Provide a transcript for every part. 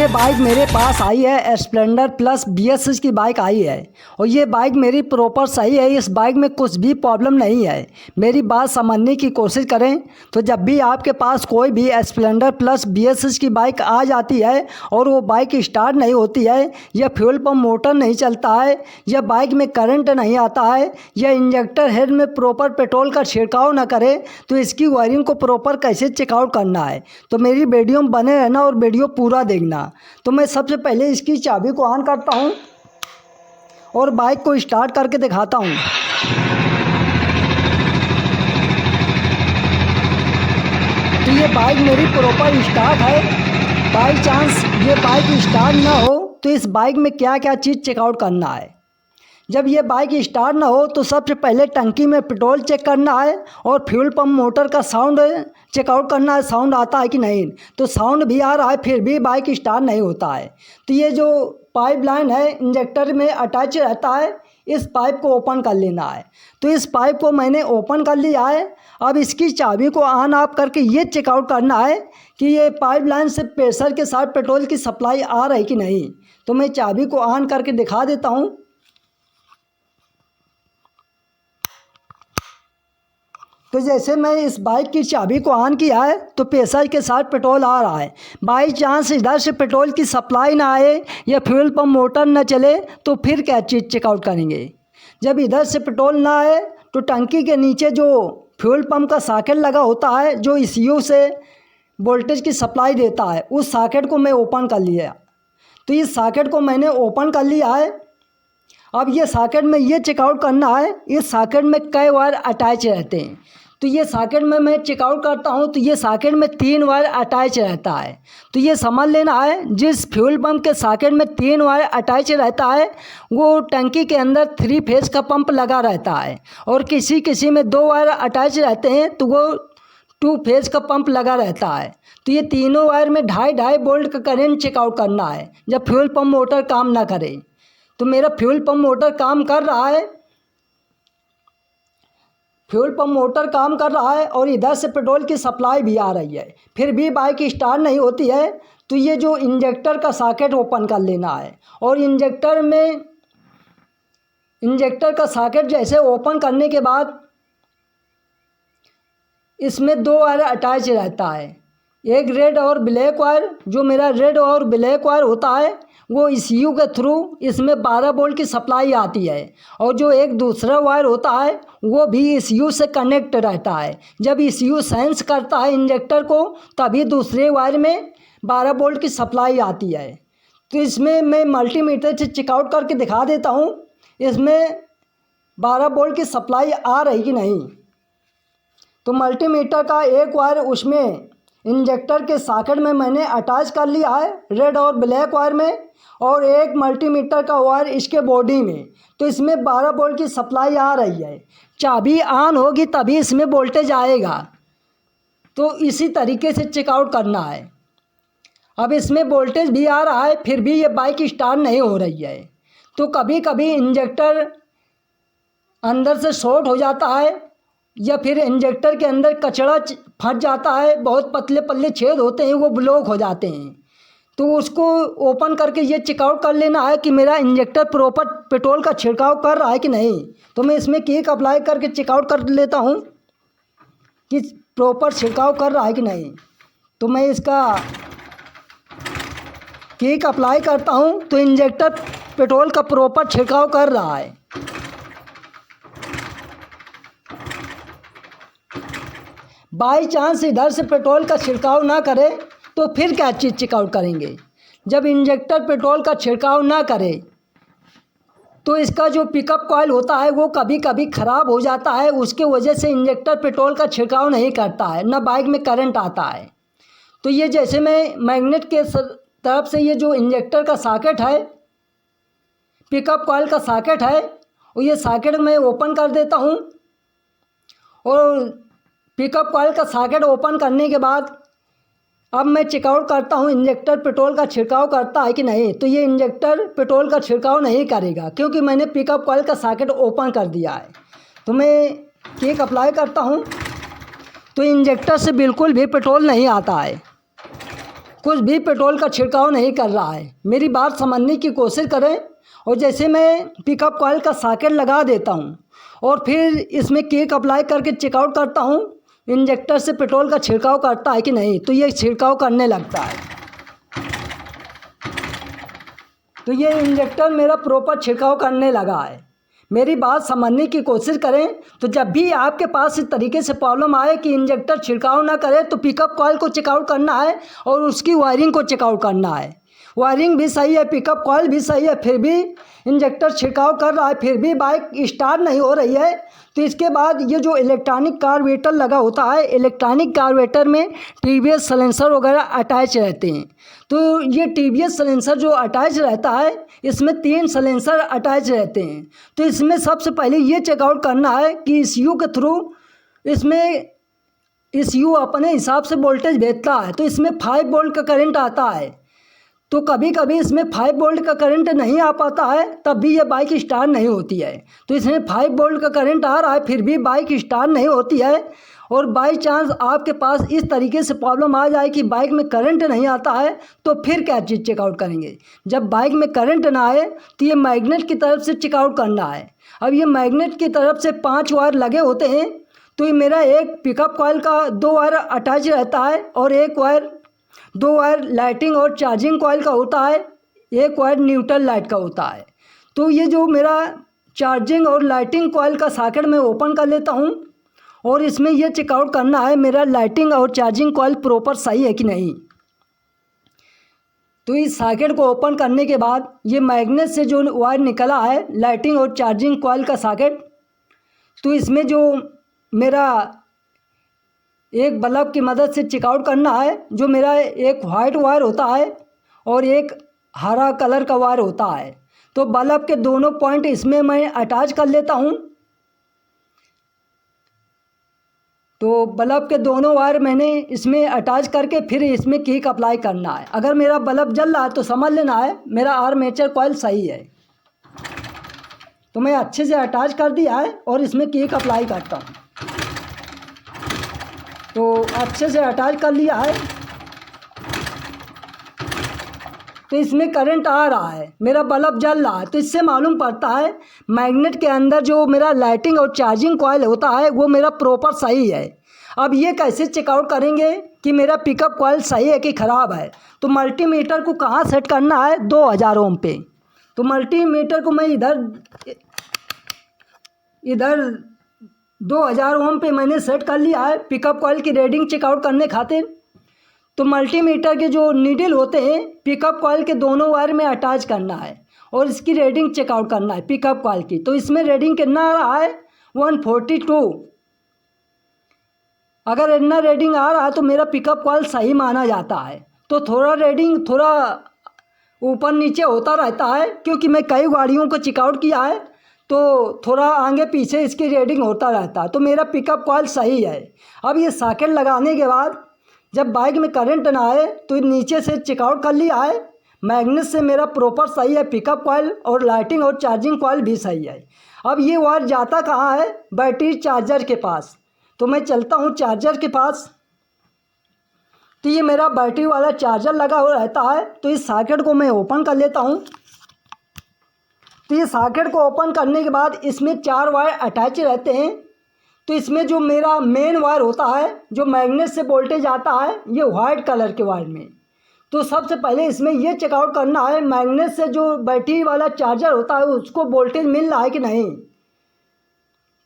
ये बाइक मेरे पास आई है स्प्लेंडर प्लस BS6 की बाइक आई है और ये बाइक मेरी प्रॉपर सही है। इस बाइक में कुछ भी प्रॉब्लम नहीं है। मेरी बात समझने की कोशिश करें तो जब भी आपके पास कोई भी स्प्लेंडर प्लस BS6 की बाइक आ जाती है और वो बाइक स्टार्ट नहीं होती है, या फ्यूल पंप मोटर नहीं चलता है, या बाइक में करंट नहीं आता है, या इंजेक्टर हेड में प्रॉपर पेट्रोल का छिड़काव ना करे, तो इसकी वायरिंग को प्रॉपर कैसे चेकआउट करना है। तो मेरी वीडियो में बने रहना और वीडियो पूरा देखना। तो मैं सबसे पहले इसकी चाबी को ऑन करता हूं और बाइक को स्टार्ट करके दिखाता हूं। तो ये बाइक मेरी प्रॉपर स्टार्ट है। बाई चांस ये बाइक स्टार्ट ना हो तो इस बाइक में क्या क्या चीज़ चेकआउट करना है। जब ये बाइक स्टार्ट ना हो तो सबसे पहले टंकी में पेट्रोल चेक करना है और फ्यूल पंप मोटर का साउंड चेकआउट करना है, साउंड आता है कि नहीं। तो साउंड भी आ रहा है फिर भी बाइक स्टार्ट नहीं होता है, तो ये जो पाइप लाइन है इंजेक्टर में अटैच रहता है, इस पाइप को ओपन कर लेना है। तो इस पाइप को मैंने ओपन कर लिया है। अब इसकी चाबी को ऑन ऑफ करके ये चेकआउट करना है कि ये पाइप लाइन से प्रेशर के साथ पेट्रोल की सप्लाई आ रही कि नहीं। तो मैं चाबी को ऑन करके दिखा देता हूँ। तो जैसे मैं इस बाइक की चाबी को ऑन किया है तो प्रेशर के साथ पेट्रोल आ रहा है। बाई चांस इधर से पेट्रोल की सप्लाई ना आए या फ्यूल पंप मोटर ना चले तो फिर क्या चीज़ चेकआउट करेंगे। जब इधर से पेट्रोल ना आए तो टंकी के नीचे जो फ्यूल पंप का सॉकेट लगा होता है, जो ECU से वोल्टेज की सप्लाई देता है, उस सॉकेट को मैं ओपन कर लिया। तो इस सॉकेट को मैंने ओपन कर लिया है। अब ये सॉकेट में ये चेकआउट करना है इस सॉकेट में कई वायर अटैच रहते हैं। तो ये सॉकेट में मैं चेकआउट करता हूँ तो ये सॉकेट में 3 वायर अटैच रहता है। तो ये समझ लेना है जिस फ्यूल पंप के सॉकेट में 3 वायर अटैच रहता है वो टंकी के अंदर 3 फेज का पंप लगा रहता है, और किसी किसी में 2 वायर अटैच रहते हैं तो वो 2 फेज का पंप लगा रहता है। तो ये तीनों वायर में 2.5 वोल्ट का करंट चेकआउट करना है जब फ्यूल पंप मोटर काम ना करे। तो मेरा फ्यूल पंप मोटर काम कर रहा है, फ्यूल पंप मोटर काम कर रहा है और इधर से पेट्रोल की सप्लाई भी आ रही है, फिर भी बाइक स्टार्ट नहीं होती है। तो ये जो इंजेक्टर का सॉकेट ओपन कर लेना है, और इंजेक्टर का सॉकेट जैसे ओपन करने के बाद इसमें 2 वायर अटैच रहता है, एक रेड और ब्लैक वायर। जो मेरा रेड और ब्लैक वायर होता है वो ECU के थ्रू इसमें 12 वोल्ट की सप्लाई आती है, और जो एक दूसरा वायर होता है वो भी ECU से कनेक्ट रहता है। जब ECU सेंस करता है इंजेक्टर को तभी दूसरे वायर में 12 वोल्ट की सप्लाई आती है। तो इसमें मैं मल्टीमीटर से चेकआउट करके दिखा देता हूँ इसमें 12 वोल्ट की सप्लाई आ रही कि नहीं। तो मल्टीमीटर का एक वायर उसमें इंजेक्टर के सॉकेट में मैंने अटैच कर लिया है रेड और ब्लैक वायर में, और एक मल्टीमीटर का वायर इसके बॉडी में। तो इसमें 12 वोल्ट की सप्लाई आ रही है। चाबी ऑन होगी तभी इसमें वोल्टेज आएगा। तो इसी तरीके से चेकआउट करना है। अब इसमें वोल्टेज भी आ रहा है फिर भी ये बाइक स्टार्ट नहीं हो रही है। तो कभी कभी इंजेक्टर अंदर से शॉर्ट हो जाता है या फिर इंजेक्टर के अंदर कचरा फंस जाता है, बहुत पतले पतले छेद होते हैं वो ब्लॉक हो जाते हैं। तो उसको ओपन करके ये चेकआउट कर लेना है कि मेरा इंजेक्टर प्रॉपर पेट्रोल का छिड़काव कर रहा है कि नहीं। तो मैं इसमें किक अप्लाई करके चेकआउट कर लेता हूँ कि प्रॉपर छिड़काव कर रहा है कि नहीं। तो मैं इसका किक अप्लाई करता हूँ तो इंजेक्टर पेट्रोल का प्रॉपर छिड़काव कर रहा है। बाई चांस इधर से पेट्रोल का छिड़काव ना करे तो फिर क्या चीज़ चेकआउट करेंगे। जब इंजेक्टर पेट्रोल का छिड़काव ना करे तो इसका जो पिकअप कॉइल होता है वो कभी कभी ख़राब हो जाता है, उसके वजह से इंजेक्टर पेट्रोल का छिड़काव नहीं करता है, ना बाइक में करंट आता है। तो ये जैसे मैं मैग्नेट के तरफ से ये जो इंजेक्टर का सॉकेट है, पिकअप कॉइल का सॉकेट है, और ये सॉकेट मैं ओपन कर देता हूँ। और पिकअप कॉइल का सॉकेट ओपन करने के बाद अब मैं चेकआउट करता हूँ इंजेक्टर पेट्रोल का छिड़काव करता है कि नहीं। तो ये इंजेक्टर पेट्रोल का छिड़काव नहीं करेगा क्योंकि मैंने पिकअप कॉइल का सॉकेट ओपन कर दिया है। तो मैं किक अप्लाई करता हूँ तो इंजेक्टर से बिल्कुल भी पेट्रोल नहीं आता है। कुछ भी पेट्रोल का छिड़काव नहीं कर रहा है। मेरी बात समझने की कोशिश करें। और जैसे मैं पिकअप कॉइल का सॉकेट लगा देता हूँ और फिर इसमें किक अप्लाई करके चेकआउट करता हूँ इंजेक्टर से पेट्रोल का छिड़काव करता है कि नहीं, तो ये छिड़काव करने लगता है। तो ये इंजेक्टर मेरा प्रॉपर छिड़काव करने लगा है। मेरी बात समझने की कोशिश करें। तो जब भी आपके पास इस तरीके से प्रॉब्लम आए कि इंजेक्टर छिड़काव ना करे, तो पिकअप कॉइल को चेकआउट करना है और उसकी वायरिंग को चेकआउट करना है। वायरिंग भी सही है, पिकअप कॉइल भी सही है, फिर भी इंजेक्टर छिड़काव कर रहा है, फिर भी बाइक स्टार्ट नहीं हो रही है, तो इसके बाद ये जो इलेक्ट्रॉनिक कार्बोरेटर लगा होता है, इलेक्ट्रॉनिक कार्बोरेटर में टीवीएस साइलेंसर वगैरह अटैच रहते हैं। तो ये टीवीएस साइलेंसर जो अटैच रहता है, इसमें 3 साइलेंसर अटैच रहते हैं। तो इसमें सबसे पहले ये चेकआउट करना है कि ECU के थ्रू इसमें ECU अपने हिसाब से वोल्टेज भेजता है। तो इसमें 5 वोल्ट का करंट आता है। तो कभी कभी इसमें 5 वोल्ट का करंट नहीं आ पाता है, तब भी ये बाइक स्टार्ट नहीं होती है। तो इसमें 5 वोल्ट का करंट आ रहा है, फिर भी बाइक स्टार्ट नहीं होती है। और बाई चांस आपके पास इस तरीके से प्रॉब्लम आ जाए कि बाइक में करंट नहीं आता है, तो फिर क्या चीज़ चेकआउट करेंगे। जब बाइक में करंट ना आए तो ये मैग्नेट की तरफ से चेकआउट करना है। अब ये मैग्नेट की तरफ से 5 वायर लगे होते हैं। तो ये मेरा एक पिकअप कॉइल का 2 वायर अटैच रहता है और 2 वायर लाइटिंग और चार्जिंग कॉइल का होता है, 1 वायर न्यूट्रल लाइट का होता है। तो ये जो मेरा चार्जिंग और लाइटिंग कॉइल का सॉकेट मैं ओपन कर लेता हूँ और इसमें यह चेकआउट करना है मेरा लाइटिंग और चार्जिंग कॉइल प्रॉपर सही है कि नहीं। तो इस सॉकेट को ओपन करने के बाद ये मैग्नेट से जो वायर निकला है लाइटिंग और चार्जिंग कॉइल का सॉकेट, तो इसमें जो मेरा एक बल्ब की मदद से चेकआउट करना है। जो मेरा एक वाइट वायर होता है और एक हरा कलर का वायर होता है। तो बल्ब के दोनों पॉइंट इसमें मैं अटैच कर लेता हूँ। तो बल्ब के दोनों वायर मैंने इसमें अटैच करके फिर इसमें किक अप्लाई करना है। अगर मेरा बल्ब जल रहा है तो समझ लेना है मेरा आर्मेचर कॉइल सही है। तो मैं अच्छे से अटैच कर दिया है और इसमें किक अप्लाई करता हूँ। तो अच्छे से अटैच कर लिया है। तो इसमें करंट आ रहा है, मेरा बल्ब जल रहा है। तो इससे मालूम पड़ता है मैग्नेट के अंदर जो मेरा लाइटिंग और चार्जिंग कॉइल होता है वो मेरा प्रॉपर सही है। अब ये कैसे चेकआउट करेंगे कि मेरा पिकअप कॉइल सही है कि ख़राब है। तो मल्टीमीटर को कहाँ सेट करना है, 2000 ओम पे। तो मल्टीमीटर को मैं इधर 2000 ओम पे मैंने सेट कर लिया है पिकअप कॉइल की रीडिंग चेकआउट करने खातिर। तो मल्टीमीटर के जो नीडल होते हैं पिकअप कॉइल के दोनों वायर में अटैच करना है और इसकी रीडिंग चेकआउट करना है पिकअप कॉइल की। तो इसमें रीडिंग कितना आ रहा है, 142। अगर इतना रीडिंग आ रहा है तो मेरा पिकअप कॉइल सही माना जाता है। तो थोड़ा रीडिंग थोड़ा ऊपर नीचे होता रहता है, क्योंकि मैं कई गाड़ियों को चेकआउट किया है। तो थोड़ा आगे पीछे इसकी रीडिंग होता रहता है। तो मेरा पिकअप कॉइल सही है। अब ये सॉकेट लगाने के बाद जब बाइक में करंट ना आए तो नीचे से चेकआउट कर लिया है मैग्नेट से मेरा प्रॉपर सही है पिकअप कॉइल और लाइटिंग और चार्जिंग कॉइल भी सही है। अब ये वायर जाता कहाँ है, बैटरी चार्जर के पास। तो मैं चलता हूँ चार्जर के पास। तो ये मेरा बैटरी वाला चार्जर लगा हुआ रहता है। तो इस सॉकेट को मैं ओपन कर लेता हूँ। तो ये सॉकेट को ओपन करने के बाद इसमें 4 वायर अटैच रहते हैं। तो इसमें जो मेरा मेन वायर होता है जो मैग्नेट से वोल्टेज आता है ये वाइट कलर के वायर में। तो सबसे पहले इसमें ये चेकआउट करना है मैग्नेट से जो बैटरी वाला चार्जर होता है उसको वोल्टेज मिल रहा है कि नहीं।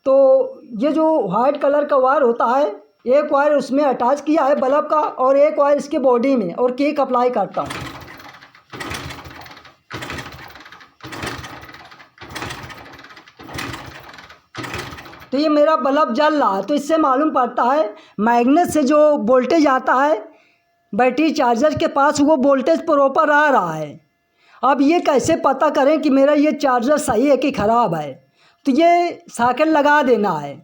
तो ये जो वाइट कलर का वायर होता है, एक वायर उसमें अटैच किया है बल्ब का और एक वायर इसके बॉडी में, और किक अप्लाई करता हूँ। तो ये मेरा बल्ब जल रहा है। तो इससे मालूम पड़ता है मैग्नेट से जो वोल्टेज आता है बैटरी चार्जर के पास वो वोल्टेज प्रॉपर आ रहा है। अब ये कैसे पता करें कि मेरा ये चार्जर सही है कि ख़राब है। तो ये सॉकेट लगा देना है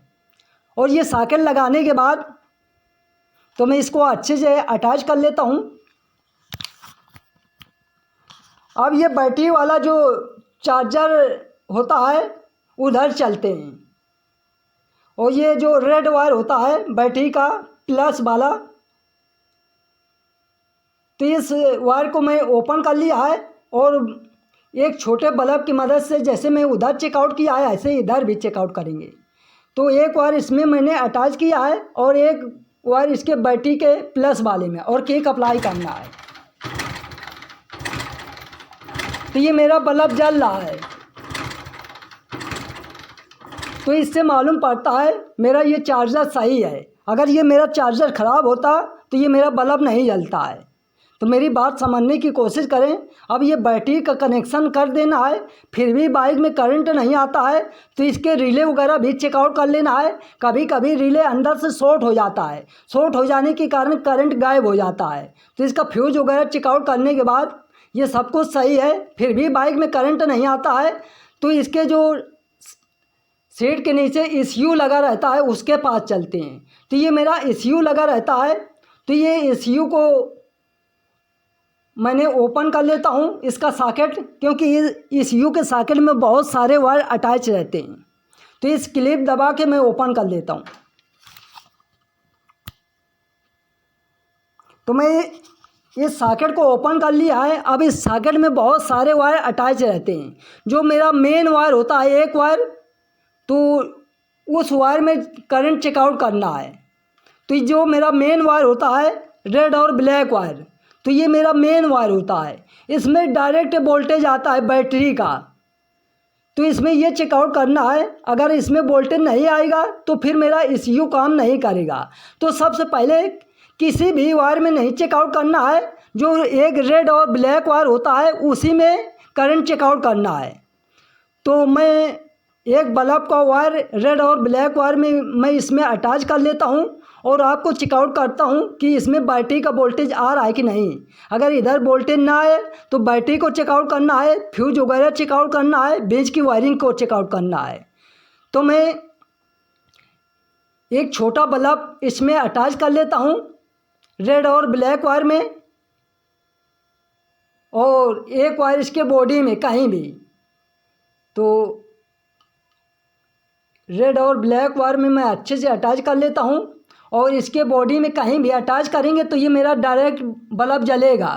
और ये सॉकेट लगाने के बाद तो मैं इसको अच्छे से अटैच कर लेता हूँ। अब ये बैटरी वाला जो चार्जर होता है उधर चलते हैं और ये जो रेड वायर होता है बैटरी का प्लस वाला, तो इस वायर को मैं ओपन कर लिया है और एक छोटे बल्ब की मदद से जैसे मैं उधर चेकआउट किया है ऐसे इधर भी चेकआउट करेंगे। तो एक वायर इसमें मैंने अटैच किया है और एक वायर इसके बैटरी के प्लस वाले में और किक अप्लाई करना है। तो ये मेरा बल्ब जल रहा है, तो इससे मालूम पड़ता है मेरा ये चार्जर सही है। अगर ये मेरा चार्जर ख़राब होता तो ये मेरा बल्ब नहीं जलता है। तो मेरी बात समझने की कोशिश करें। अब ये बैटरी का कनेक्शन कर देना है, फिर भी बाइक में करंट नहीं आता है तो इसके रिले वगैरह भी चेकआउट कर लेना है। कभी कभी रिले अंदर से शॉर्ट हो जाता है, शॉर्ट हो जाने के कारण करंट गायब हो जाता है। तो इसका फ्यूज वगैरह चेकआउट करने के बाद ये सब कुछ सही है, फिर भी बाइक में करंट नहीं आता है तो इसके जो सीट के नीचे ECU लगा रहता है उसके पास चलते हैं। तो ये मेरा ECU लगा रहता है, तो ये ECU को मैंने ओपन कर लेता हूँ इसका सॉकेट, क्योंकि ECU के सॉकेट में बहुत सारे वायर अटैच रहते हैं। तो इस क्लिप दबा के मैं ओपन कर लेता हूँ। तो मैं इस सॉकेट को ओपन कर लिया है। अब इस सॉकेट में बहुत सारे वायर अटैच रहते हैं। जो मेरा मेन वायर होता है एक वायर, तो उस वायर में करंट चेकआउट करना है। तो जो मेरा मेन वायर होता है रेड और ब्लैक वायर, तो ये मेरा मेन वायर होता है। इसमें डायरेक्ट वोल्टेज आता है बैटरी का, तो इसमें ये चेकआउट करना है। अगर इसमें वोल्टेज नहीं आएगा तो फिर मेरा ECU काम नहीं करेगा। तो सबसे पहले किसी भी वायर में नहीं चेकआउट करना है, जो एक रेड और ब्लैक वायर होता है उसी में करंट चेकआउट करना है। तो मैं एक बल्ब का वायर रेड और ब्लैक वायर में मैं इसमें अटैच कर लेता हूँ और आपको चेकआउट करता हूँ कि इसमें बैटरी का वोल्टेज आ रहा है कि नहीं। अगर इधर वोल्टेज ना आए तो बैटरी को चेकआउट करना है, फ्यूज वगैरह चेकआउट करना है, बीच की वायरिंग को चेकआउट करना है। तो मैं एक छोटा बल्ब इसमें अटैच कर लेता हूँ रेड और ब्लैक वायर में, और एक वायर इसके बॉडी में कहीं भी। तो रेड और ब्लैक वायर में मैं अच्छे से अटैच कर लेता हूँ और इसके बॉडी में कहीं भी अटैच करेंगे तो ये मेरा डायरेक्ट बल्ब जलेगा।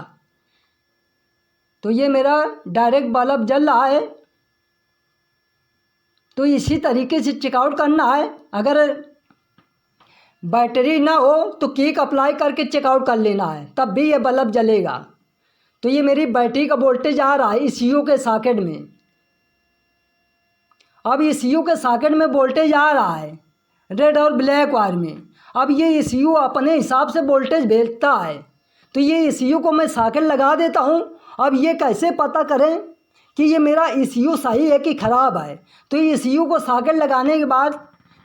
तो ये मेरा डायरेक्ट बल्ब जल रहा है। तो इसी तरीके से चेकआउट करना है। अगर बैटरी ना हो तो किक अप्लाई करके चेकआउट कर लेना है, तब भी ये बल्ब जलेगा। तो ये मेरी बैटरी का वोल्टेज आ रहा है ECU के सॉकेट में। अब ECU के सॉकेट में वोल्टेज आ रहा है रेड और ब्लैक वायर में। अब ये ECU अपने हिसाब से वोल्टेज भेजता है। तो ये ECU को मैं सॉकेट लगा देता हूँ। अब ये कैसे पता करें कि ये मेरा ECU सही है कि ख़राब है। तो ECU को सॉकेट लगाने के बाद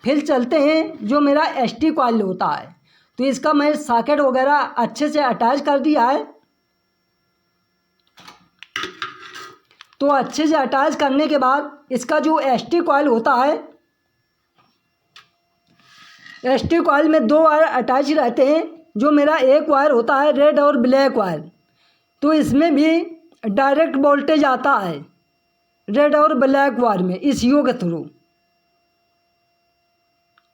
फिर चलते हैं जो मेरा ST कॉइल होता है। तो इसका मैं सॉकेट वगैरह अच्छे से अटैच कर दिया है। तो अच्छे से अटैच करने के बाद इसका जो ST कॉइल होता है, ST कॉइल में दो वायर अटैच रहते हैं। जो मेरा एक वायर होता है रेड और ब्लैक वायर, तो इसमें भी डायरेक्ट वोल्टेज आता है रेड और ब्लैक वायर में ECU के थ्रू।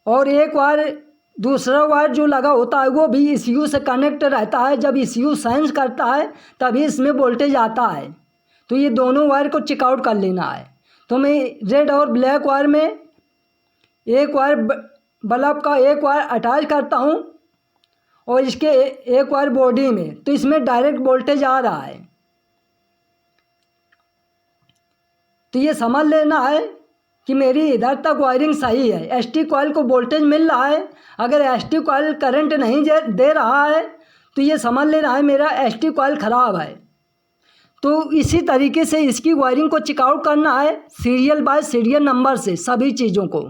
और एक वायर दूसरा वायर जो लगा होता है वो भी ECU से कनेक्ट रहता है। जब ECU सेंस करता है तभी इसमें वोल्टेज आता है। तो ये दोनों वायर को चेकआउट कर लेना है। तो मैं रेड और ब्लैक वायर में एक वायर बल्ब का एक वायर अटैच करता हूँ और इसके एक वायर बॉडी में, तो इसमें डायरेक्ट वोल्टेज आ रहा है। तो ये समझ लेना है कि मेरी इधर तक वायरिंग सही है, ST कॉइल को वोल्टेज मिल रहा है। अगर ST कॉइल करंट नहीं दे रहा है तो ये समझ लेना है मेरा ST कॉइल ख़राब है। तो इसी तरीके से इसकी वायरिंग को चेकआउट करना है सीरियल बाय सीरियल नंबर से सभी चीज़ों को।